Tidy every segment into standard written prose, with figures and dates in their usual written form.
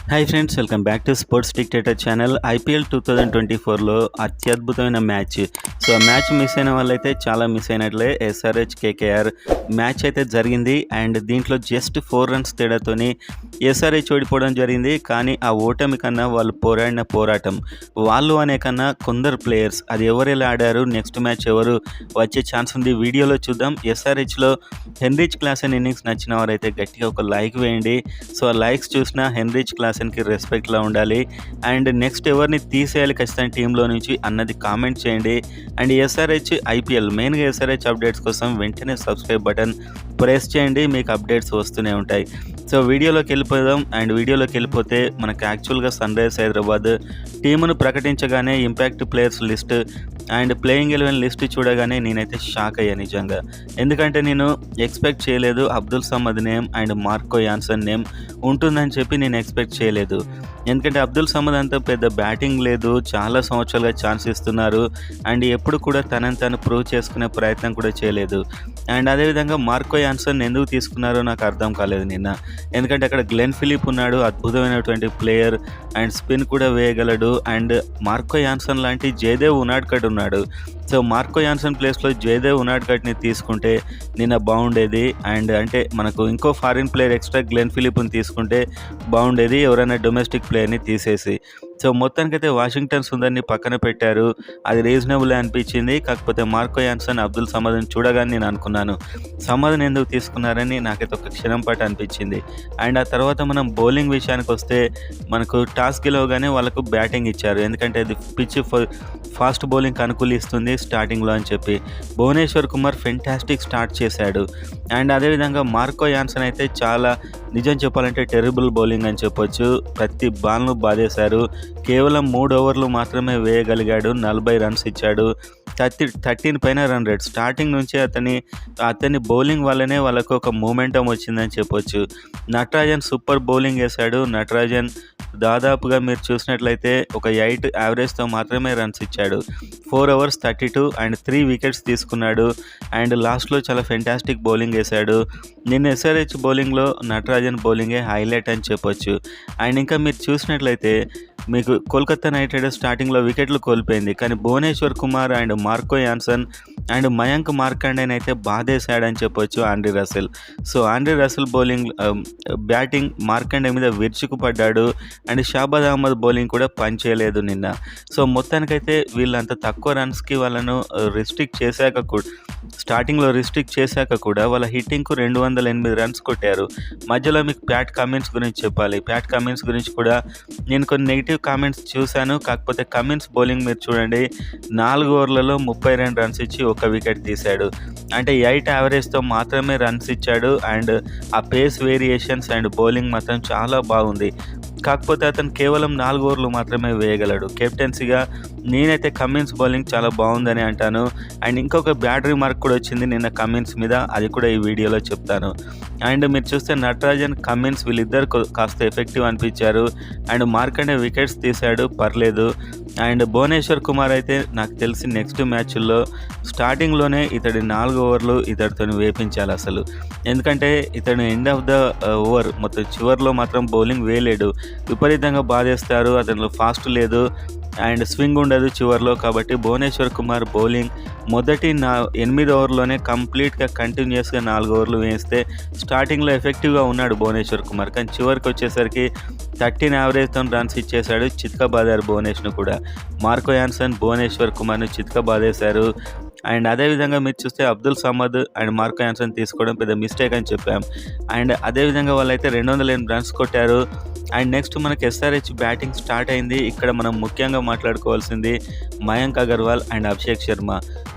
Hi friends, welcome back to sports dictator channel. IPL 2024లో అత్యద్భుతమైన match. So ఆ match miss అయిన వాళ్ళైతే చాలా మిస్ అయినట్లే. ఎస్ఆర్హెచ్ కేకేఆర్ మ్యాచ్ అయితే జరిగింది అండ్ దీంట్లో జస్ట్ 4 రన్స్ తేడాతోని ఎస్ఆర్హెచ్ ఓడిపోవడం జరిగింది. కానీ ఆ ఓటమి కన్నా వాళ్ళు పోరాడిన పోరాటం, వాళ్ళు అనే కన్నా కొందరు ప్లేయర్స్, అది ఎవరు ఎలా ఆడారు, నెక్స్ట్ మ్యాచ్ ఎవరు వచ్చే ఛాన్స్ ఉంది, వీడియోలో చూద్దాం. ఎస్ఆర్హెచ్లో హెన్రిచ్ క్లాసెన్ ఇన్నింగ్స్ నచ్చిన వారైతే గట్టిగా ఒక లైక్ వేయండి. సో ఆ లైక్స్ చూసినా హెన్రిచ్ క్లాసెన్కి రెస్పెక్ట్లా ఉండాలి అండ్ నెక్స్ట్ ఎవరిని తీసేయాలి ఖచ్చితంగా టీంలో నుంచి అన్నది కామెంట్ చేయండి. అండ్ ఎస్ఆర్హెచ్ ఐపీఎల్ మెయిన్గా ఎస్ఆర్హెచ్ అప్డేట్స్ కోసం వెంటనే సబ్స్క్రైబ్ బటన్ ప్రెస్ చేయండి, మీకు అప్డేట్స్ వస్తూనే ఉంటాయి. సో వీడియోలోకి వెళ్ళిపోదాం. అండ్ వీడియోలోకి వెళ్ళిపోతే మనకు యాక్చువల్గా సన్ రైజర్స్ హైదరాబాద్ టీమును ప్రకటించగానే impact players list and playing 11 list చూడగానే నేనైతే షాక్ అయ్యా నిజంగా. ఎందుకంటే నేను ఎక్స్పెక్ట్ చేయలేదు Abdul Samad name and Marco Jansen name ఉంటుందని చెప్పి నేను ఎక్స్పెక్ట్ చేయలేదు. ఎందుకంటే అబ్దుల్ సమద్ అంత పెద్ద బ్యాటింగ్ లేదు, చాలా సంవత్సరాలుగా ఛాన్స్ ఇస్తున్నారు అండ్ ఎప్పుడు కూడా తనని తను ప్రూవ్ చేసుకునే ప్రయత్నం కూడా చేయలేదు. అండ్ అదేవిధంగా మార్కో యాన్సన్ ఎందుకు తీసుకున్నారో నాకు అర్థం కాలేదు నిన్న. ఎందుకంటే అక్కడ గ్లెన్ ఫిలిప్ ఉన్నాడు, అద్భుతమైనటువంటి ప్లేయర్ అండ్ స్పిన్ కూడా వేయగలడు. అండ్ మార్కో యాన్సన్ లాంటి జయదేవ్ ఉనాడ్కట్ ఉన్నాడు. సో మార్కో యాన్సన్ ప్లేస్లో జయదేవ్ ఉనాడ్కట్ని తీసుకుంటే నిన్న బాగుండేది. అండ్ అంటే మనకు ఇంకో ఫారిన్ ప్లేయర్ ఎక్స్ట్రా గ్లెన్ ఫిలిప్ని తీసుకుంటే బాగుండేది, ఎవరైనా డొమెస్టిక్ ప్లేయర్ని తీసేసి. సో మొత్తానికైతే వాషింగ్టన్ సుందర్ని పక్కన పెట్టారు, అది రీజనబుల్ అనిపించింది. కాకపోతే మార్కో యాన్సన్ అబ్దుల్ సమద్ని చూడగానే నేను అనుకున్నాను సమద్ని ఎందుకు తీసుకున్నారని నాకైతే ఒక క్షణం పాటు అనిపించింది. అండ్ ఆ తర్వాత మనం బౌలింగ్ విషయానికి వస్తే మనకు టాస్ గెలవగానే వాళ్ళకు బ్యాటింగ్ ఇచ్చారు, ఎందుకంటే అది పిచ్ ఫాస్ట్ బౌలింగ్ అనుకూలిస్తుంది స్టార్టింగ్లో అని చెప్పి. భువనేశ్వర్ కుమార్ ఫెంటాస్టిక్ స్టార్ట్ చేశాడు. అండ్ అదేవిధంగా మార్కో యాన్సన్ అయితే చాలా నిజం చెప్పాలంటే టెరిబుల్ బౌలింగ్ అని చెప్పొచ్చు. ప్రతి బాల్ను బాధేశారు. కేవలం 3 ఓవర్లు మాత్రమే వేయగలిగాడు, 40 రన్స్ ఇచ్చాడు, 13 పైన రన్ రేట్. స్టార్టింగ్ నుంచి అతని బౌలింగ్ వల్లనే వాళ్ళకు ఒక మూమెంటం వచ్చిందని చెప్పొచ్చు. నటరాజన్ సూపర్ బౌలింగ్ వేశాడు. నటరాజన్ దాదాపుగా మీరు చూసినట్లయితే ఒక 8 యావరేజ్తో మాత్రమే రన్స్ ఇచ్చాడు. 4 ఓవర్స్ 32 అండ్ 3 వికెట్స్ తీసుకున్నాడు. అండ్ లాస్ట్లో చాలా ఫెంటాస్టిక్ బౌలింగ్ వేశాడు. నిన్న ఎస్ఆర్హెచ్ బౌలింగ్లో నటరాజన్ బౌలింగే హైలైట్ అని చెప్పొచ్చు. అండ్ ఇంకా మీరు చూసినట్లయితే మీకు కోల్కతా నైట్ రైడర్స్ స్టార్టింగ్లో వికెట్లు కోల్పోయింది, కానీ Bhuvneshwar Kumar and Marco Jansen and Mayank మార్కండేన్ అయితే బాధేశాడని చెప్పొచ్చు Andre Russell. So Andre Russell bowling batting Markande మీద విరుచుకుపడ్డాడు అండ్ షాబాద్ అహ్మద్ బౌలింగ్ కూడా పనిచేయలేదు నిన్న. సో మొత్తానికైతే వీళ్ళంత తక్కువ రన్స్కి వాళ్ళను రిస్ట్రిక్ట్ చేశాక కూడా, స్టార్టింగ్లో రిస్ట్రిక్ట్ చేశాక కూడా వాళ్ళ హిట్టింగ్కు 208 రన్స్ కొట్టారు. మధ్యలో మీకు ప్యాట్ కమిన్స్ గురించి చెప్పాలి. ప్యాట్ కమిన్స్ గురించి కూడా నేను కొన్ని నెగిటివ్ కామెంట్స్ చూశాను. కాకపోతే కమిన్స్ బౌలింగ్ మీరు చూడండి, 4 ఓవర్లలో 32 రన్స్ ఇచ్చి 1 వికెట్ తీశాడు. అంటే 8 యావరేజ్తో మాత్రమే రన్స్ ఇచ్చాడు. అండ్ ఆ పేస్ వేరియేషన్స్ అండ్ బౌలింగ్ మాత్రం చాలా బాగుంది. కాకపోతే అతను కేవలం 4 ఓవర్లు మాత్రమే వేయగలడు. కెప్టెన్సీగా నేనైతే కమిన్స్ బౌలింగ్ చాలా బాగుందని అంటాను. అండ్ ఇంకొక బ్యాడ్ రిమార్క్ కూడా వచ్చింది నిన్న కమిన్స్ మీద, అది కూడా ఈ వీడియోలో చెప్తాను. అండ్ మీరు చూస్తే నటరాజన్ కమిన్స్ వీళ్ళిద్దరు కాస్త ఎఫెక్టివ్ అనిపించారు. అండ్ మార్కండే వికెట్స్ తీశాడు, పర్లేదు. అండ్ భువనేశ్వర్ కుమార్ అయితే నాకు తెలిసి నెక్స్ట్ మ్యాచ్ల్లో స్టార్టింగ్లోనే ఇతడి 4 ఓవర్లు ఇతడితో వేపించాలి అసలు. ఎందుకంటే ఇతడు ఎండ్ ఆఫ్ ద ఓవర్ మొత్తం చివరిలో మాత్రం బౌలింగ్ వేయలేడు, విపరీతంగా బాధేస్తారు. అతనిలో ఫాస్ట్ లేదు అండ్ స్వింగ్ ఉండదు చివరిలో. కాబట్టి భువనేశ్వర్ కుమార్ బౌలింగ్ మొదటి 8 ఓవర్లోనే కంప్లీట్గా కంటిన్యూస్గా 4 ఓవర్లు వేస్తే స్టార్టింగ్లో ఎఫెక్టివ్గా ఉన్నాడు భువనేశ్వర్ కుమార్, కానీ చివరికి వచ్చేసరికి 13 యావరేజ్తో రన్స్ ఇచ్చేశాడు. చితకబాదారు భువనేశ్వర్ను కూడా. మార్కో యాన్సన్ భువనేశ్వర్ కుమార్ను చితకబాదేశారు. అండ్ అదేవిధంగా మీరు చూస్తే Abdul Samad and Marco Jansen తీసుకోవడం పెద్ద మిస్టేక్ అని చెప్పాం. అండ్ అదేవిధంగా వాళ్ళైతే 208 రన్స్ కొట్టారు. అండ్ నెక్స్ట్ మనకి ఎస్ఆర్హెచ్ బ్యాటింగ్ స్టార్ట్ అయింది. ఇక్కడ మనం ముఖ్యంగా మాట్లాడుకోవాల్సింది మయాంక్ అగర్వాల్ అండ్ అభిషేక్ శర్మ.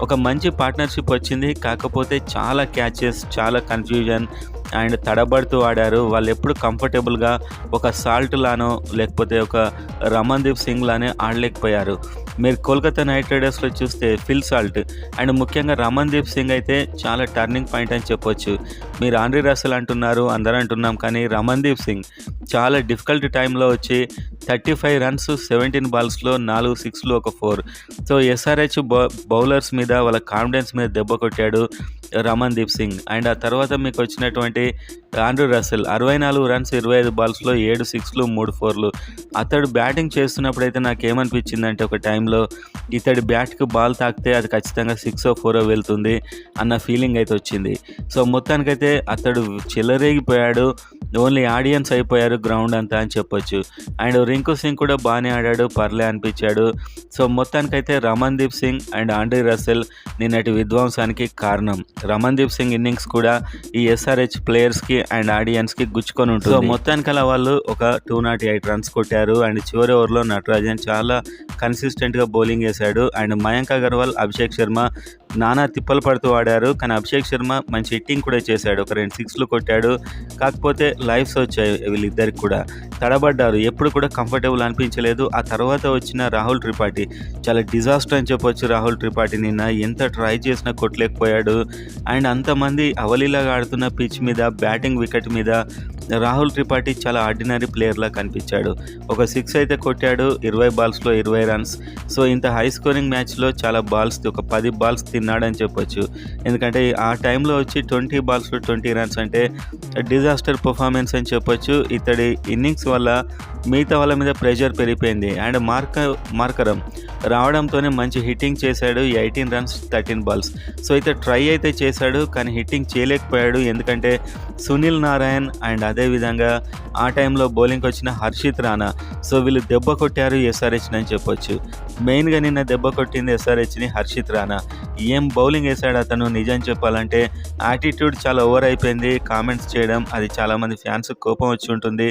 ఒక మంచి పార్ట్నర్షిప్ వచ్చింది, కాకపోతే చాలా క్యాచెస్, చాలా కన్ఫ్యూజన్ అండ్ తడబడుతూ ఆడారు. వాళ్ళు ఎప్పుడు కంఫర్టబుల్గా ఒక సాల్ట్ లానో లేకపోతే ఒక రమన్దీప్ సింగ్ లానే ఆడలేకపోయారు. మీరు కోల్కతా నైట్ రైడర్స్లో చూస్తే ఫిల్ సాల్ట్ అండ్ ముఖ్యంగా రమన్దీప్ సింగ్ అయితే చాలా టర్నింగ్ పాయింట్ అని చెప్పొచ్చు. మీరు ఆండ్రీ రసెల్ అంటున్నారు, అందరూ అంటున్నాం, కానీ రమన్దీప్ సింగ్ చాలా డిఫికల్ట్ టైంలో వచ్చి 35 రన్స్ 17 బాల్స్‌లో 4 సిక్స్‌లు, ఒక 4. సో, ఎస్ఆర్‌హెచ్ బౌలర్స్ మీద వాళ్ళ కాన్ఫిడెన్స్ మీద దెబ్బ కొట్టాడు రమణ్‌దీప్ సింగ్. అండ్ ఆ తర్వాత మీకొచ్చినటువంటి ఆండ్రూ రసెల్ 64 రన్స్ 25 బాల్స్‌లో 7 సిక్స్‌లు, 3 4లు. అతడు బ్యాటింగ్ చేస్తున్నప్పుడైతే నాకేమనిపించిందంటే ఒక టైంలో ఇతడి బ్యాట్‌కి బాల్ తాకితే అది ఖచ్చితంగా సిక్సో, ఫోరో వెళ్తుంది అన్న ఫీలింగ్ అయితే వచ్చింది. సో, మొత్తానికైతే అతడు చెలరేగిపోయాడు. ఓన్లీ ఆడియన్స్ అయిపోయారు గ్రౌండ్ అంతా అని చెప్పొచ్చు. అండ్ రింకు సింగ్ కూడా బాగానే ఆడాడు, పర్లే అనిపించాడు. సో, మొత్తానికైతే Ramandeep Singh and Andrei Russell నిన్నటి విధ్వంసానికి కారణం. రమణ్‌దీప్ సింగ్ ఇన్నింగ్స్ కూడా ఈ ఎస్ఆర్‌హెచ్ ప్లేయర్స్‌కి అండ్ ఆడియన్స్‌కి గుచ్చుకొని ఉంటుంది. సో, మొత్తానికలా వాళ్ళు ఒక 208 రన్స్ కొట్టారు. అండ్ చివరి ఓవర్లో నటరాజన్ చాలా కన్సిస్టెంట్గా బౌలింగ్ వేశాడు. అండ్ మయాంక్ అగర్వాల్, అభిషేక్ శర్మ నానా తిప్పలు పడుతూ ఆడారు. కానీ అభిషేక్ శర్మ మంచి హిట్టింగ్ కూడా చేశాడు, ఒక 2 సిక్స్‌లు కొట్టాడు. కాకపోతే లైఫ్స్ వచ్చాయి వీళ్ళిద్దరికి కూడా, తడబడ్డారు, ఎప్పుడు కూడా కంఫర్టబుల్ అనిపించలేదు. ఆ తర్వాత వచ్చిన రాహుల్ త్రిపాఠి చాలా డిజాస్టర్ అని చెప్పొచ్చు. రాహుల్ త్రిపాఠి నిన్న ఎంత ట్రై చేసినా కొట్టలేకపోయాడు. అండ్ అంతమంది అవలీలాగా ఆడుతున్న పిచ్ మీద, బ్యాటింగ్ వికెట్ మీద రాహుల్ త్రిపాఠి చాలా ఆర్డినరీ ప్లేయర్లా కనిపించాడు. ఒక 6 అయితే కొట్టాడు 20 బాల్స్లో 20 రన్స్. సో, ఇంత హై స్కోరింగ్ మ్యాచ్లో చాలా బాల్స్, ఒక 10 బాల్స్ తిన్నాడని చెప్పొచ్చు. ఎందుకంటే ఆ టైంలో వచ్చి 20 బాల్స్లో 20 రన్స్ అంటే డిజాస్టర్ పర్ఫార్మెన్స్ అని చెప్పొచ్చు. ఇతడి ఇన్నింగ్స్ వల్ల మిగతా వాళ్ళ మీద ప్రెషర్ పెరిగిపోయింది. అండ్ మార్కరం రావడంతోనే మంచి హిట్టింగ్ చేశాడు, 18 రన్స్ 13 బాల్స్. సో, అయితే ట్రై అయితే చేశాడు కానీ హిట్టింగ్ చేయలేకపోయాడు. ఎందుకంటే సునీల్ నారాయణ్ అండ్ అదేవిధంగా ఆ టైంలో బౌలింగ్కి వచ్చిన హర్షిత్ రాణా, సో వీళ్ళు దెబ్బ కొట్టారు ఎస్ఆర్హెచ్ని అని చెప్పొచ్చు. మెయిన్గా నిన్న దెబ్బ కొట్టింది ఎస్ఆర్హెచ్ని హర్షిత్ రాణా. ఏం బౌలింగ్ వేశాడు అతను, నిజం చెప్పాలంటే యాటిట్యూడ్ చాలా ఓవర్ అయిపోయింది. కామెంట్స్ చేయడం అది చాలామంది ఫ్యాన్స్ కోపం వచ్చి ఉంటుంది.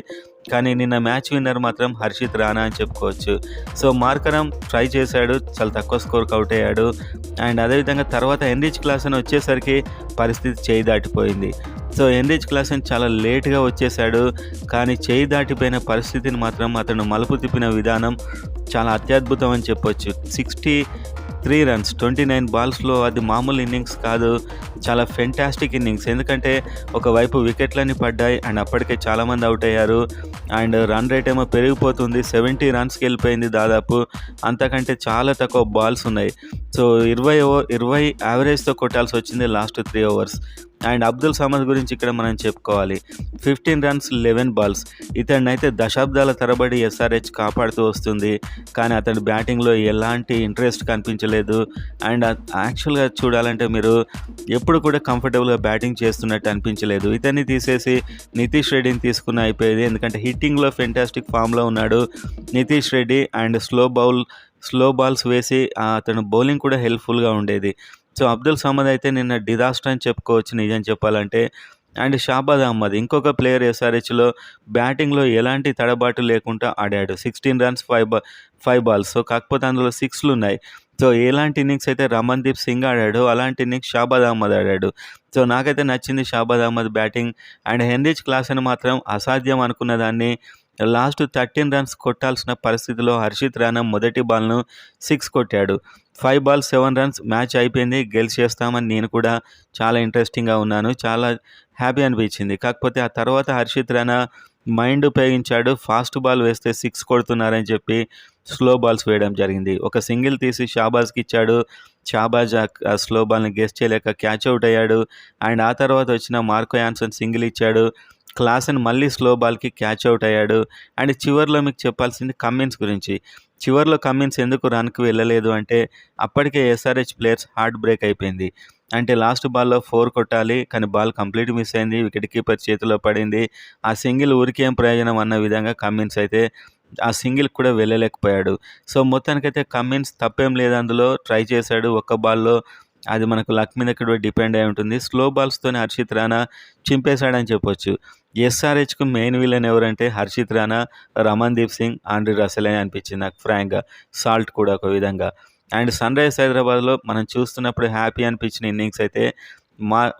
కానీ నిన్న మ్యాచ్ విన్నర్ మాత్రం హర్షిత్ రాణా అని చెప్పుకోవచ్చు. సో, మార్కరం ట్రై చేశాడు, చాలా తక్కువ స్కోర్కి అవుట్ అయ్యాడు. అండ్ అదేవిధంగా తర్వాత హెన్రిచ్ క్లాసన్ వచ్చేసరికి పరిస్థితి చేయి దాటిపోయింది. సో, హెన్రిచ్ క్లాసన్ చాలా లేట్గా వచ్చేసాడు. కానీ చేయి దాటిపోయిన పరిస్థితిని మాత్రం అతను మలుపు తిప్పిన విధానం చాలా అత్యద్భుతం అని చెప్పొచ్చు. 63 రన్స్ 29 బాల్స్లో అది మామూలు ఇన్నింగ్స్ కాదు, చాలా ఫెంటాస్టిక్ ఇన్నింగ్స్. ఎందుకంటే ఒకవైపు వికెట్లన్నీ పడ్డాయి అండ్ అప్పటికే చాలామంది అవుట్ అయ్యారు. అండ్ రన్ రేట్ ఏమో పెరిగిపోతుంది, 70 రన్స్కి వెళ్ళిపోయింది దాదాపు. అంతకంటే చాలా తక్కువ బాల్స్ ఉన్నాయి. సో, 20 యావరేజ్తో కొట్టాల్సి వచ్చింది last 3 overs. And Abdul Samad గురించి ఇక్కడ మనం చెప్పుకోవాలి. 15 రన్స్ 11 బాల్స్. ఇతడినైతే దశాబ్దాల తరబడి ఎస్ఆర్హెచ్ కాపాడుతూ వస్తుంది. కానీ అతడి బ్యాటింగ్లో ఎలాంటి ఇంట్రెస్ట్ కనిపించలేదు. అండ్ యాక్చువల్గా చూడాలంటే మీరు ఎప్పుడు కూడా కంఫర్టబుల్గా బ్యాటింగ్ చేస్తున్నట్టు అనిపించలేదు. ఇతన్ని తీసేసి నితీష్ రెడ్డిని తీసుకున్న అయిపోయేది. ఎందుకంటే హిట్టింగ్లో ఫెంటాస్టిక్ ఫామ్లో ఉన్నాడు Nitish Reddy. And slow balls వేసి అతను బౌలింగ్ కూడా హెల్ప్ఫుల్గా ఉండేది. సో, అబ్దుల్ సమద్ అయితే నిన్న డిజాస్టర్ అని చెప్పుకోవచ్చు నిజం చెప్పాలంటే. అండ్ షాబాద్ అహ్మద్ ఇంకొక ప్లేయర్ ఎస్ఆర్హెచ్లో బ్యాటింగ్లో ఎలాంటి తడబాటు లేకుండా ఆడాడు. 16 రన్స్ 5 బాల్స్. సో, కాకపోతే అందులో 6లు ఉన్నాయి. సో, ఎలాంటి ఇన్నింగ్స్ అయితే రమణ్‌దీప్ సింగ్ ఆడాడో అలాంటి ఇన్నింగ్స్ షాబాద్ అహ్మద్ ఆడాడు. సో, నాకైతే నచ్చింది Shahbaz Ahmed batting. And Heinrich Klaasen మాత్రం అసాధ్యం అనుకున్న దాన్ని లాస్ట్ 13 రన్స్ కొట్టాల్సిన పరిస్థితిలో హర్షిత్ రాణా మొదటి బాల్ను 6 కొట్టాడు. 5 బాల్స్ 7 రన్స్, మ్యాచ్ అయిపోయింది, గెలిచేస్తామని నేను కూడా చాలా ఇంట్రెస్టింగ్గా ఉన్నాను, చాలా హ్యాపీ అనిపించింది. కాకపోతే ఆ తర్వాత హర్షిత్ రాణా మైండ్ ఉపయోగించాడు, ఫాస్ట్ బాల్ వేస్తే 6 కొడుతున్నారని చెప్పి స్లో బాల్స్ వేయడం జరిగింది. ఒక సింగిల్ తీసి షాబాజ్కి ఇచ్చాడు. షాబాజ్ ఆ స్లో బాల్ని గెస్ చేయలేక క్యాచ్ అవుట్ అయ్యాడు. అండ్ ఆ తర్వాత వచ్చిన మార్కో యాన్సన్ సింగిల్ ఇచ్చాడు. క్లాసన్ మళ్ళీ స్లో బాల్కి క్యాచ్ అవుట్ అయ్యాడు. అండ్ చివర్లో మీకు చెప్పాల్సింది కమ్మిన్స్ గురించి. చివర్లో కమ్మిన్స్ ఎందుకు రన్కి వెళ్ళలేదు అంటే అప్పటికే ఎస్ఆర్హెచ్ ప్లేయర్స్ హార్ట్ బ్రేక్ అయిపోయింది. అంటే లాస్ట్ బాల్లో 4 కొట్టాలి కానీ బాల్ కంప్లీట్ మిస్ అయింది, వికెట్ కీపర్ చేతిలో పడింది. ఆ సింగిల్ ఊరికేం ప్రయోజనం అన్న విధంగా కమ్మిన్స్ అయితే ఆ సింగిల్ కూడా వెళ్ళలేకపోయాడు. సో, మొత్తానికైతే కమ్మిన్స్ తప్పేం లేదు, అందులో ట్రై చేశాడు ఒక్క బాల్లో. అది మనకు లక్ మీద కూడా డిపెండ్ అయి ఉంటుంది. స్లో బాల్స్తోనే హర్షిత్ రాణా చింపేశాడని చెప్పొచ్చు. ఎస్ఆర్హెచ్‌కు మెయిన్ విలన్ ఎవరంటే హర్షిత్ రాణా, రమణ్‌దీప్ సింగ్, ఆండ్రీ రసెల్ అని అనిపించింది నాకు ఫ్రాంక్‌గా. సాల్ట్ కూడా ఒక విధంగా. అండ్ సన్‌రైజర్స్ హైదరాబాద్లో మనం చూస్తున్నప్పుడు హ్యాపీ అనిపించిన ఇన్నింగ్స్ అయితే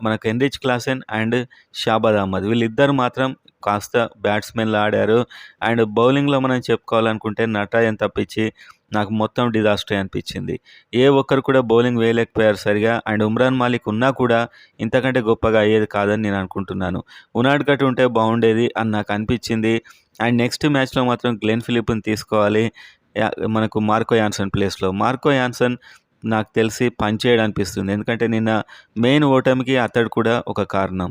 మనకు Heinrich Klaasen and Shahbaz Ahmed వీళ్ళిద్దరు మాత్రం కాస్త బ్యాట్స్మెన్‌లా ఆడారు. అండ్ బౌలింగ్లో మనం చెప్పుకోవాలనుకుంటే నటరాజన్ తప్పించి నాకు మొత్తం డిజాస్టర్ అనిపించింది. ఏ ఒక్కరు కూడా బౌలింగ్ వేయలేకపోయారు సరిగా. అండ్ ఉమ్రాన్ మాలిక్ ఉన్నా కూడా ఇంతకంటే గొప్పగా అయ్యేది కాదని నేను అనుకుంటున్నాను. ఉనాడ్కట్ ఉంటే బాగుండేది అని నాకు అనిపించింది. అండ్ నెక్స్ట్ మ్యాచ్‌లో మాత్రం గ్లెన్ ఫిలిప్‌ని తీసుకోవాలి. మనకు మార్కో యాన్సన్ ప్లేస్‌లో. మార్కో యాన్సన్ నాకు తెలిసి పనిచేయడనిపిస్తుంది. ఎందుకంటే నిన్న మెయిన్ ఓటమికి అతడు కూడా ఒక కారణం.